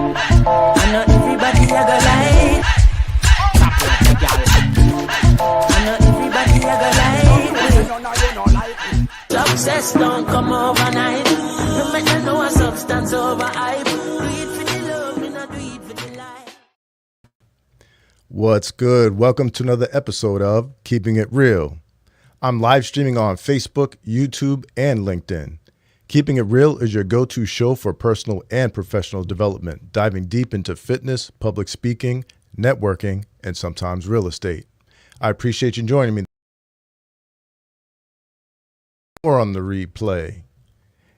I know everybody a go like. I know everybody a go like. Success don't come overnight. No matter no substance over hype. Do it for the love, me not do it for the life. What's good? Welcome to another episode of Keeping It Real. I'm live streaming on Facebook, YouTube, and LinkedIn. Keeping It Real is your go-to show for personal and professional development, diving deep into fitness, public speaking, networking, and sometimes real estate. I appreciate you joining me. Or on the replay.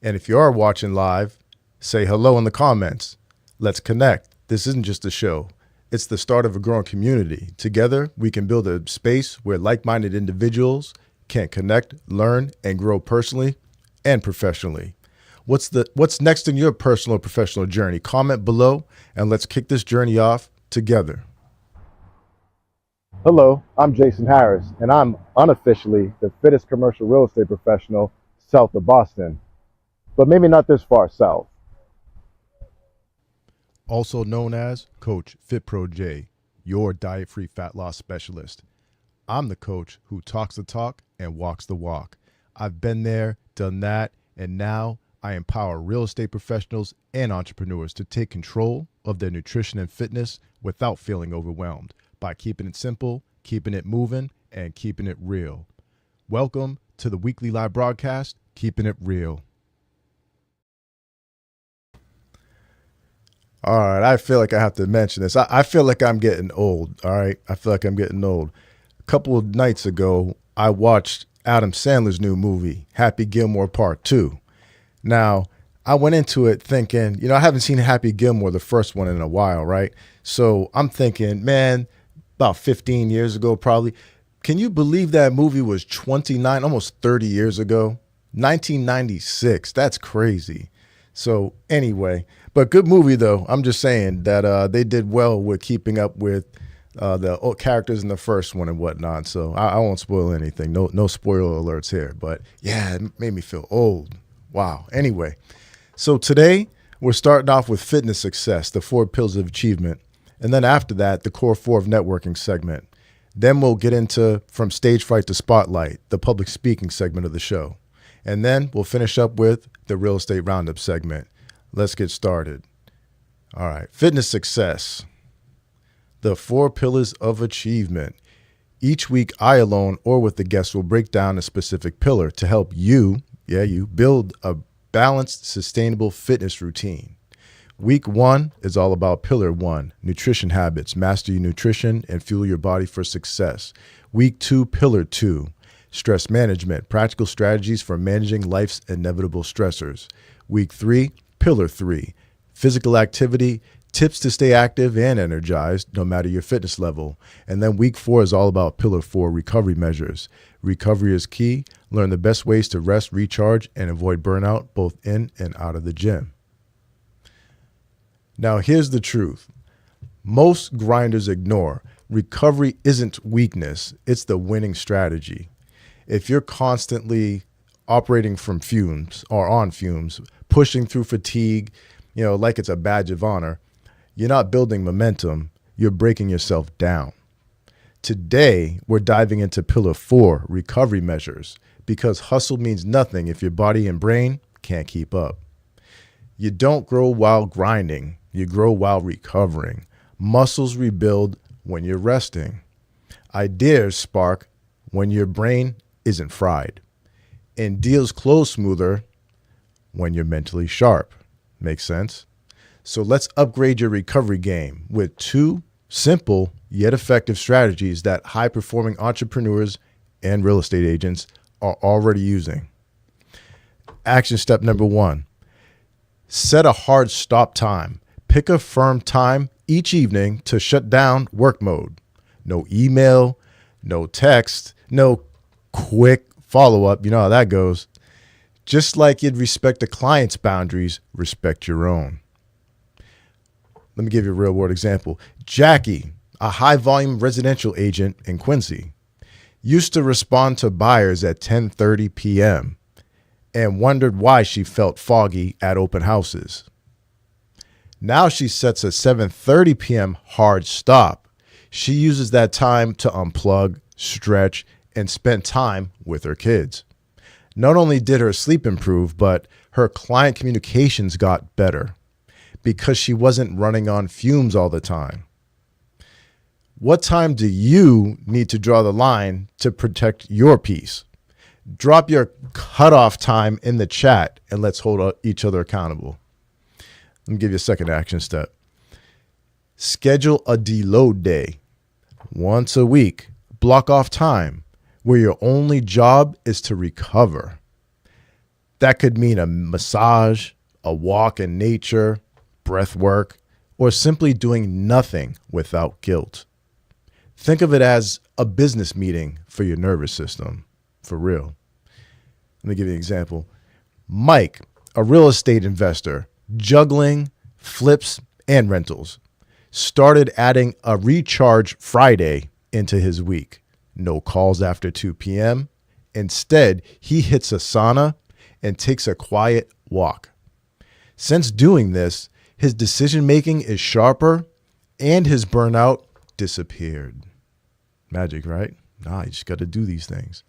And if you are watching live, say hello in the comments. Let's connect. This isn't just a show. It's the start of a growing community. Together, we can build a space where like-minded individuals can connect, learn, and grow personally and professionally. What's next in your personal or professional journey? Comment below, and let's kick this journey off together. Hello, I'm Jason Harris, and I'm unofficially the fittest commercial real estate professional south of Boston, but maybe not this far south. Also known as Coach Fit Pro J, your diet-free fat loss specialist. I'm the coach who talks the talk and walks the walk. I've been there, done that, and now I empower real estate professionals and entrepreneurs to take control of their nutrition and fitness without feeling overwhelmed by keeping it simple, keeping it moving, and keeping it real. Welcome to the weekly live broadcast, Keeping It Real. All right, I feel like I have to mention this. I feel like I'm getting old, all right? I feel like I'm getting old. A couple of nights ago, I watched Adam Sandler's new movie, Happy Gilmore Part 2. Now, I went into it thinking, I haven't seen Happy Gilmore, the first one, in a while, right? So I'm thinking, man, about 15 years ago, probably. Can you believe that movie was 29, almost 30 years ago? 1996. That's crazy. So anyway, but good movie, though. I'm just saying that they did well with keeping up with the characters in the first one and whatnot. So I won't spoil anything. No spoiler alerts here. But yeah, it made me feel old. Wow. Anyway, so today we're starting off with fitness success, the 4 pillars of achievement. And then after that, the core 4 of networking segment. Then we'll get into from stage fright to spotlight, the public speaking segment of the show. And then we'll finish up with the real estate roundup segment. Let's get started. All right. Fitness success, the 4 pillars of achievement. Each week, I alone or with the guest will break down a specific pillar to help you build a balanced, sustainable fitness routine. Week 1 is all about Pillar 1, nutrition habits. Master your nutrition and fuel your body for success. Week 2, Pillar 2, stress management. Practical strategies for managing life's inevitable stressors. Week 3, Pillar 3, physical activity. Tips to stay active and energized no matter your fitness level. And then week 4 is all about Pillar 4, recovery measures. Recovery is key. Learn the best ways to rest, recharge, and avoid burnout both in and out of the gym. Now, here's the truth. Most grinders ignore recovery isn't weakness. It's the winning strategy. If you're constantly operating from fumes or on fumes, pushing through fatigue, like it's a badge of honor, you're not building momentum. You're breaking yourself down. Today, we're diving into Pillar 4, recovery measures, because hustle means nothing if your body and brain can't keep up. You don't grow while grinding. You grow while recovering. Muscles rebuild when you're resting. Ideas spark when your brain isn't fried. And deals close smoother when you're mentally sharp. Makes sense? So let's upgrade your recovery game with 2 simple yet effective strategies that high-performing entrepreneurs and real estate agents are already using. Action step number 1, set a hard stop time. Pick a firm time each evening to shut down work mode. No email, no text, no quick follow-up. You know how that goes. Just like you'd respect a client's boundaries, respect your own. Let me give you a real-world example. Jackie, a high-volume residential agent in Quincy, used to respond to buyers at 10:30 p.m. and wondered why she felt foggy at open houses. Now she sets a 7:30 p.m. hard stop. She uses that time to unplug, stretch, and spend time with her kids. Not only did her sleep improve, but her client communications got better because she wasn't running on fumes all the time. What time do you need to draw the line to protect your peace? Drop your cutoff time in the chat and let's hold each other accountable. Let me give you a second action step. Schedule a deload day. Once a week, block off time where your only job is to recover. That could mean a massage, a walk in nature, breath work, or simply doing nothing without guilt. Think of it as a business meeting for your nervous system, for real. Let me give you an example. Mike, a real estate investor, juggling flips and rentals, started adding a recharge Friday into his week. No calls after 2 p.m. Instead, he hits a sauna and takes a quiet walk. Since doing this, his decision-making is sharper and his burnout disappeared. Magic, right? Nah, you just got to do these things.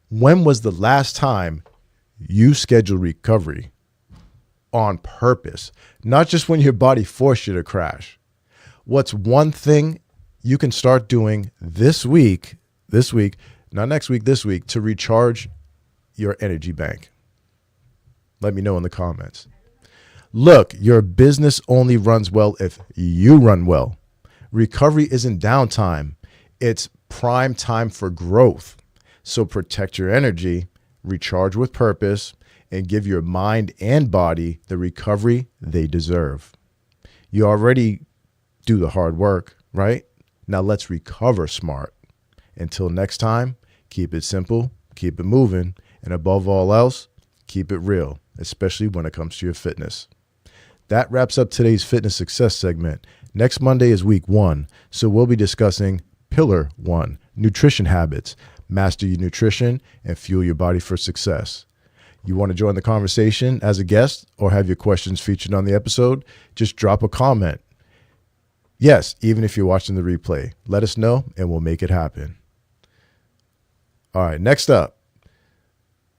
When was the last time you scheduled recovery on purpose? Not just when your body forced you to crash. What's one thing you can start doing this week, not next week, this week, to recharge your energy bank? Let me know in the comments. Look, your business only runs well if you run well. Recovery isn't downtime. It's prime time for growth. So protect your energy, recharge with purpose, and give your mind and body the recovery they deserve. You already do the hard work, right? Now let's recover smart. Until next time, keep it simple, keep it moving, and above all else, keep it real, especially when it comes to your fitness. That wraps up today's fitness success segment. Next Monday is week 1, so we'll be discussing Pillar 1, nutrition habits. Master your nutrition and fuel your body for success. You want to join the conversation as a guest or have your questions featured on the episode? Just drop a comment. Yes, even if you're watching the replay, let us know and we'll make it happen. All right, next up,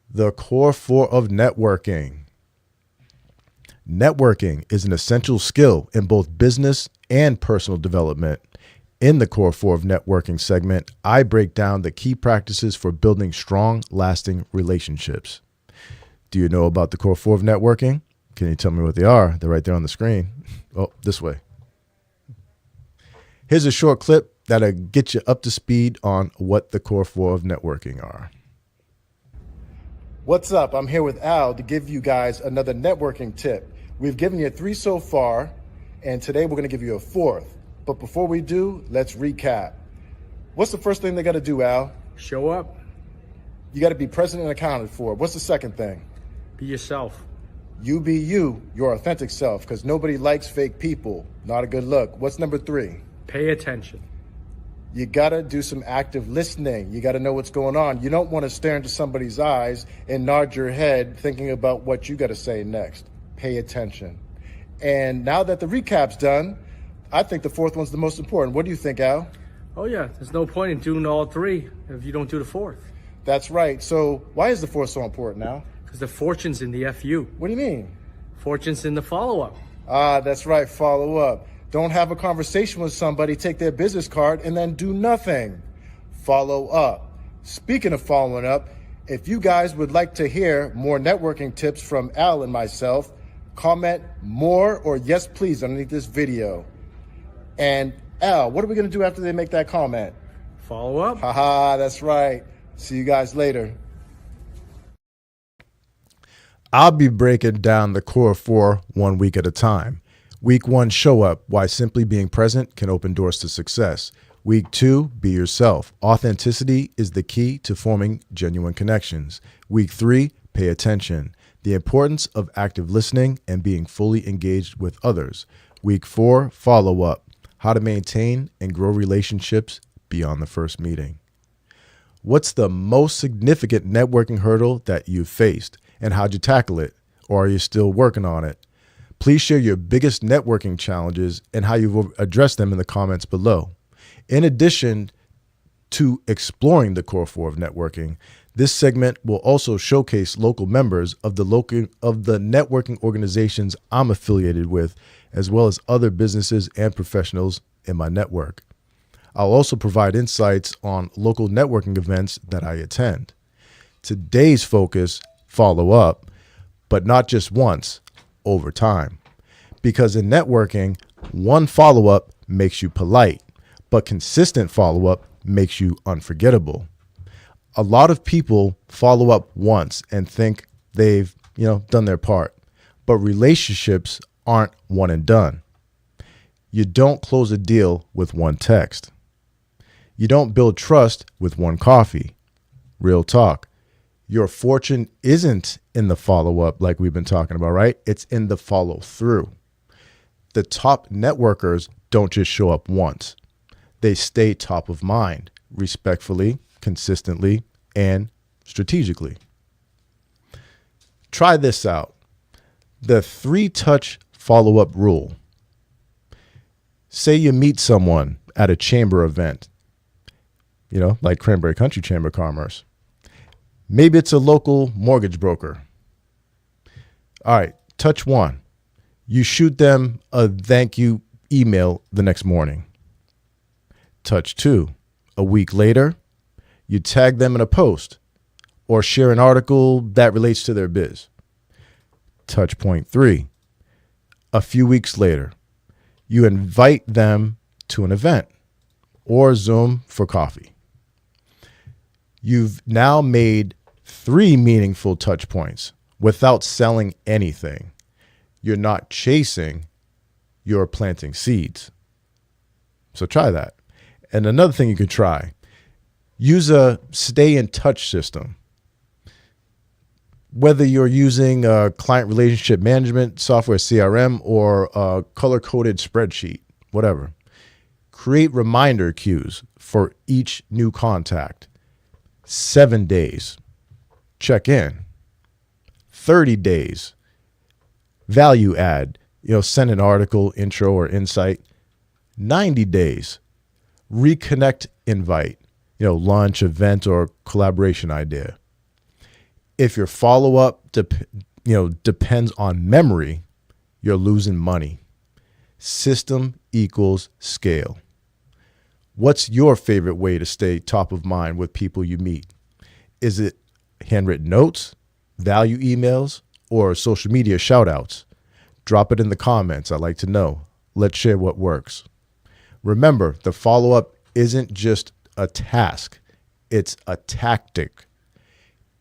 the core 4 of networking. Networking is an essential skill in both business and personal development. In the core 4 of networking segment, I break down the key practices for building strong, lasting relationships. Do you know about the core 4 of networking? Can you tell me what they are? They're right there on the screen. Oh, this way. Here's a short clip that'll get you up to speed on what the core 4 of networking are. What's up? I'm here with Al to give you guys another networking tip. We've given you 3 so far, and today we're going to give you a 4th. But before we do, let's recap. What's the first thing they got to do, Al? Show up. You got to be present and accounted for. What's the second thing? Be yourself. You be you, your authentic self, because nobody likes fake people. Not a good look. What's number 3? Pay attention. You got to do some active listening. You got to know what's going on. You don't want to stare into somebody's eyes and nod your head thinking about what you got to say next. Pay attention. And now that the recap's done, I think the 4th one's the most important. What do you think, Al? Oh yeah, there's no point in doing all 3 if you don't do the 4th. That's right. So why is the 4th so important, Al? Because the fortune's in the FU. What do you mean? Fortune's in the follow-up. Ah, that's right. Follow up. Don't have a conversation with somebody, take their business card, and then do nothing. Follow up. Speaking of following up, if you guys would like to hear more networking tips from Al and myself, comment more or yes, please underneath this video. And Al, what are we going to do after they make that comment? Follow up. Haha, that's right. See you guys later. I'll be breaking down the core 4 1 week at a time. Week 1, show up. Why simply being present can open doors to success. Week 2, be yourself. Authenticity is the key to forming genuine connections. Week 3, pay attention. The importance of active listening and being fully engaged with others. Week 4, follow up. How to maintain and grow relationships beyond the first meeting. What's the most significant networking hurdle that you've faced, and how'd you tackle it? Or are you still working on it? Please share your biggest networking challenges and how you've addressed them in the comments below. In addition to exploring the core four of networking, this segment will also showcase local members of the networking organizations I'm affiliated with, as well as other businesses and professionals in my network. I'll also provide insights on local networking events that I attend. Today's focus, follow up, but not just once, over time. Because in networking, one follow-up makes you polite, but consistent follow-up makes you unforgettable. A lot of people follow up once and think they've, done their part, but relationships aren't one and done. You don't close a deal with one text. You don't build trust with one coffee. Real talk. Your fortune isn't in the follow-up like we've been talking about, right? It's in the follow-through. The top networkers don't just show up once. They stay top of mind, respectfully, consistently, and strategically. Try this out. The 3-touch follow-up rule. Say you meet someone at a chamber event, like Cranberry Country Chamber of Commerce. Maybe it's a local mortgage broker. All right, touch 1. You shoot them a thank you email the next morning. Touch 2. A week later, you tag them in a post or share an article that relates to their biz. Touch point 3. A few weeks later, you invite them to an event or Zoom for coffee. You've now made 3 meaningful touch points without selling anything. You're not chasing, you're planting seeds. So try that. And another thing you could try, use a stay in touch system. Whether you're using a client relationship management software, CRM, or a color-coded spreadsheet, whatever. Create reminder cues for each new contact. 7 days, check in. 30 days, value add, send an article, intro, or insight. 90 days, reconnect invite, lunch, event, or collaboration idea. If your follow-up depends on memory, you're losing money. System equals scale. What's your favorite way to stay top of mind with people you meet? Is it handwritten notes, value emails, or social media shout-outs? Drop it in the comments. I'd like to know. Let's share what works. Remember, the follow-up isn't just a task. It's a tactic.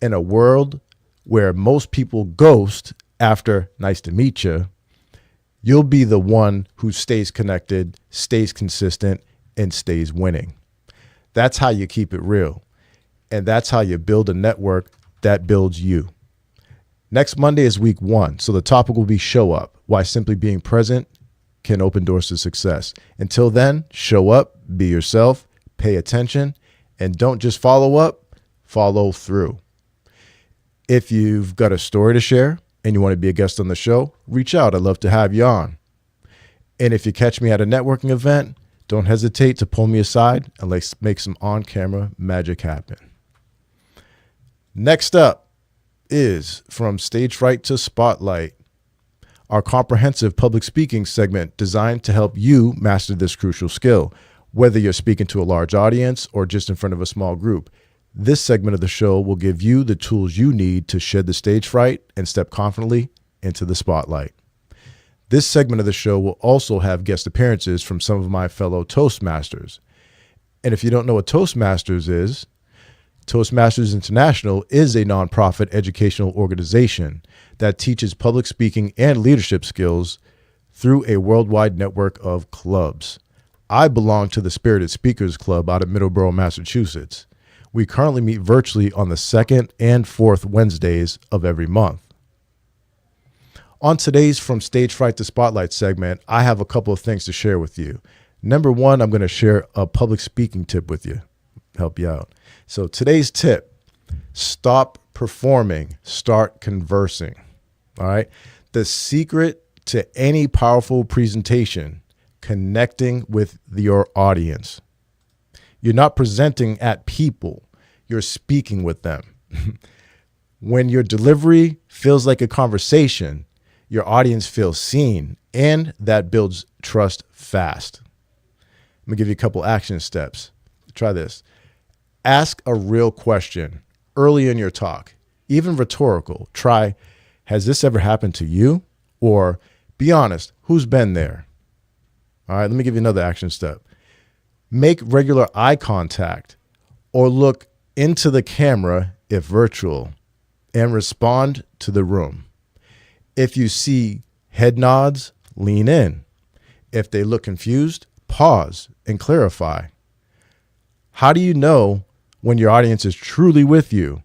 In a world where most people ghost after nice to meet you, you'll be the one who stays connected, stays consistent, and stays winning. That's how you keep it real. And that's how you build a network that builds you. Next Monday is week 1, so the topic will be show up, why simply being present can open doors to success. Until then, show up, be yourself, pay attention, and don't just follow up, follow through. If you've got a story to share and you want to be a guest on the show, reach out. I'd love to have you on. And if you catch me at a networking event, don't hesitate to pull me aside and let's make some on-camera magic happen. Next up is From Stage Fright to Spotlight, our comprehensive public speaking segment designed to help you master this crucial skill, whether you're speaking to a large audience or just in front of a small group. This segment of the show will give you the tools you need to shed the stage fright and step confidently into the spotlight. This segment of the show will also have guest appearances from some of my fellow Toastmasters. And if you don't know what Toastmasters is, Toastmasters International is a nonprofit educational organization that teaches public speaking and leadership skills through a worldwide network of clubs. I belong to the Spirited Speakers Club out of Middleborough, Massachusetts. We currently meet virtually on the 2nd and 4th Wednesdays of every month. On today's From Stage Fright to Spotlight segment, I have a couple of things to share with you. Number 1, I'm going to share a public speaking tip with you, help you out. So today's tip, stop performing, start conversing. All right. The secret to any powerful presentation, connecting with your audience. You're not presenting at people, you're speaking with them. When your delivery feels like a conversation, your audience feels seen, and that builds trust fast. I'm gonna give you a couple action steps. Try this. Ask a real question early in your talk, even rhetorical. Try, has this ever happened to you? Or be honest, who's been there? All right, let me give you another action step. Make regular eye contact or look into the camera if virtual and respond to the room. If you see head nods, lean in. If they look confused, pause and clarify. How do you know when your audience is truly with you?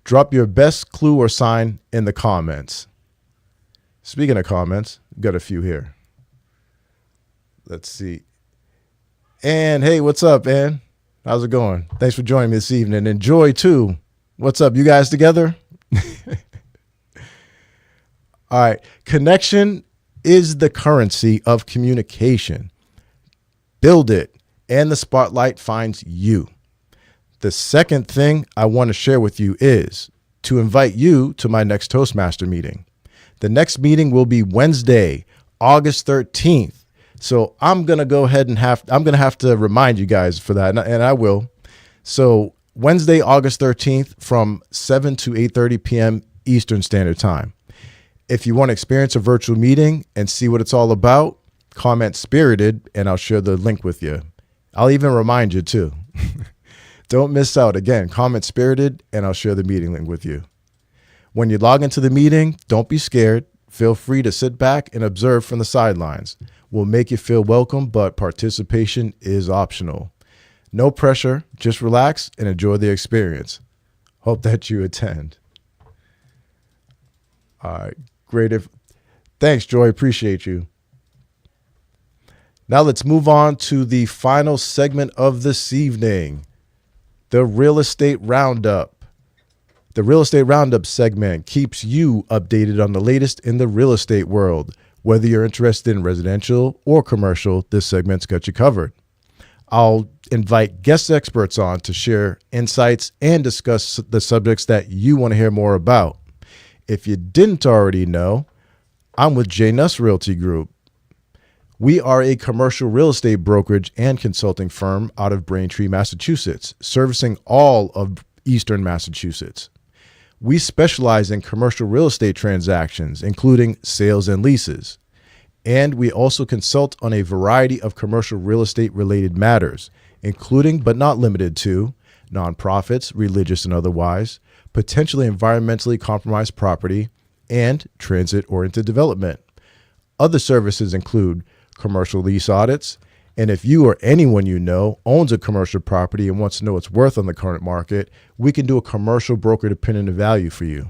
Drop your best clue or sign in the comments. Speaking of comments, got a few here. Let's see. And hey, what's up, Ann? How's it going? Thanks for joining me this evening. Enjoy too. What's up? You guys together? All right. Connection is the currency of communication. Build it, and the spotlight finds you. The second thing I want to share with you is to invite you to my next Toastmaster meeting. The next meeting will be Wednesday, August 13th. So I'm going to go ahead and I'm going to have to remind you guys for that, and I will. So Wednesday, August 13th from 7 to 8:30 p.m. Eastern Standard Time. If you want to experience a virtual meeting and see what it's all about, comment Spirited, and I'll share the link with you. I'll even remind you too. Don't miss out. Again, comment Spirited, and I'll share the meeting link with you. When you log into the meeting, don't be scared. Feel free to sit back and observe from the sidelines. We'll make you feel welcome, but participation is optional. No pressure, just relax and enjoy the experience. Hope that you attend. All right, great. Thanks, Joy. Appreciate you. Now let's move on to the final segment of this evening, the Real Estate Roundup. The Real Estate Roundup segment keeps you updated on the latest in the real estate world. Whether you're interested in residential or commercial, this segment's got you covered. I'll invite guest experts on to share insights and discuss the subjects that you want to hear more about. If you didn't already know, I'm with Jay Nuss Realty Group. We are a commercial real estate brokerage and consulting firm out of Braintree, Massachusetts, servicing all of Eastern Massachusetts. We specialize in commercial real estate transactions, including sales and leases. And we also consult on a variety of commercial real estate related matters, including but not limited to nonprofits, religious and otherwise, potentially environmentally compromised property, and transit-oriented development. Other services include commercial lease audits, and if you or anyone you know owns a commercial property and wants to know its worth on the current market, we can do a commercial brokered opinion of value for you.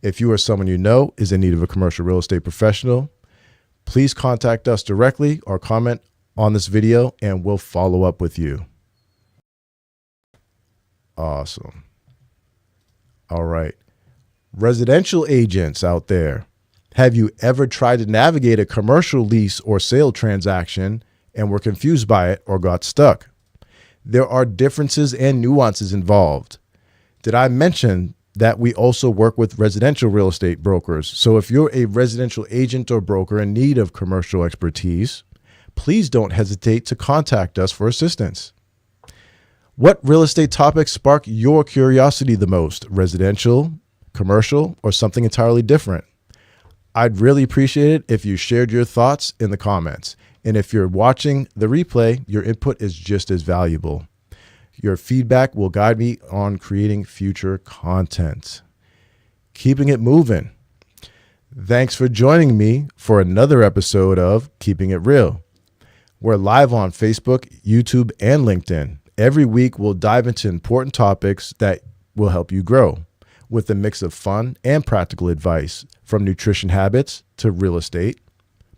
If you or someone you know is in need of a commercial real estate professional, please contact us directly or comment on this video and we'll follow up with you. Awesome. All right. Residential agents out there, have you ever tried to navigate a commercial lease or sale transaction and were confused by it or got stuck? There are differences and nuances involved. Did I mention that we also work with residential real estate brokers? So if you're a residential agent or broker in need of commercial expertise, please don't hesitate to contact us for assistance. What real estate topics spark your curiosity the most? Residential, commercial, or something entirely different? I'd really appreciate it if you shared your thoughts in the comments. And if you're watching the replay, your input is just as valuable. Your feedback will guide me on creating future content. Keeping it moving. Thanks for joining me for another episode of Keeping It Real. We're live on Facebook, YouTube, and LinkedIn. Every week, we'll dive into important topics that will help you grow, with a mix of fun and practical advice, from nutrition habits to real estate,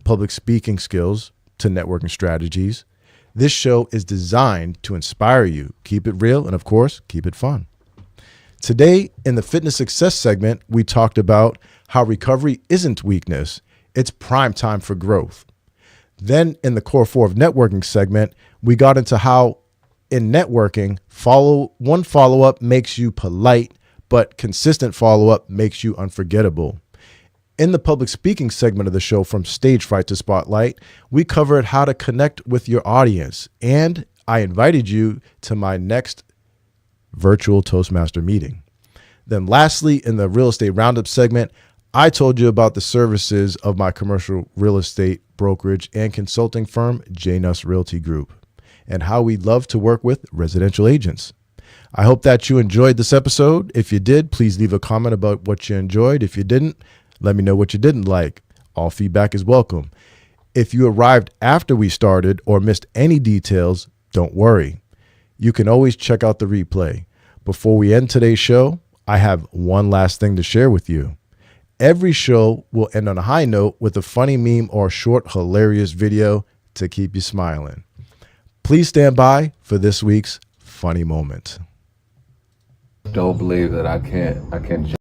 public speaking skills to networking strategies. This show is designed to inspire you, keep it real, and of course, keep it fun. Today, in the fitness success segment, we talked about how recovery isn't weakness, It's prime time for growth. Then in the Core 4 of Networking segment, we got into how in networking, one follow-up makes you polite, but consistent follow-up makes you unforgettable. In the public speaking segment of the show, From Stage Fright to Spotlight, we covered how to connect with your audience, and I invited you to my next virtual Toastmaster meeting. Then lastly, in the real estate roundup segment, I told you about the services of my commercial real estate brokerage and consulting firm, Jay Nuss Realty Group, and how we love to work with residential agents. I hope that you enjoyed this episode. If you did, please leave a comment about what you enjoyed. If you didn't, let me know what you didn't like. All feedback is welcome. If you arrived after we started or missed any details, don't worry. You can always check out the replay. Before we end today's show, I have one last thing to share with you. Every show will end on a high note with a funny meme or short, hilarious video to keep you smiling. Please stand by for this week's funny moment. Don't believe that I can't.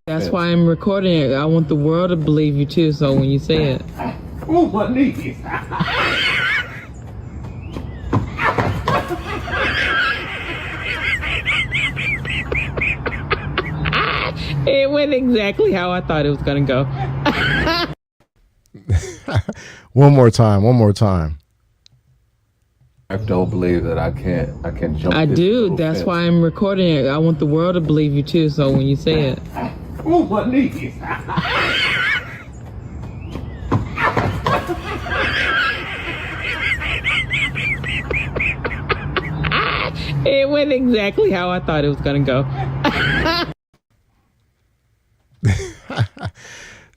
That's why I'm recording it. I want the world to believe you too, so when you say it. Oh, my knees. It went exactly how I thought it was gonna go. One more time. I don't believe that I can jump. I this do. little That's fence. why I'm recording it. I want the world to believe you too, so when you say it. Oh, my knees. It went exactly how I thought it was gonna go.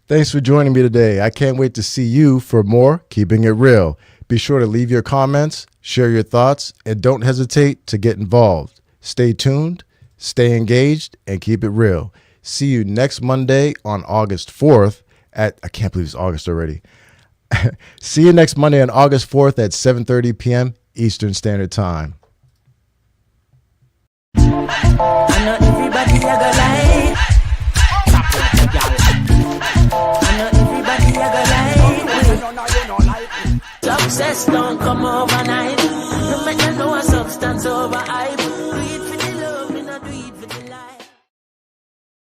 Thanks for joining me today. I can't wait to see you for more Keeping It Real. Be sure to leave your comments, share your thoughts, and don't hesitate to get involved. Stay tuned, stay engaged, and keep it real. See you next Monday on August 4th I can't believe it's August already. See you next Monday on August 4th at 7:30 p.m. Eastern Standard Time. I know everybody a go like. I know everybody a go like. Success don't come overnight. No matter no substance over hype.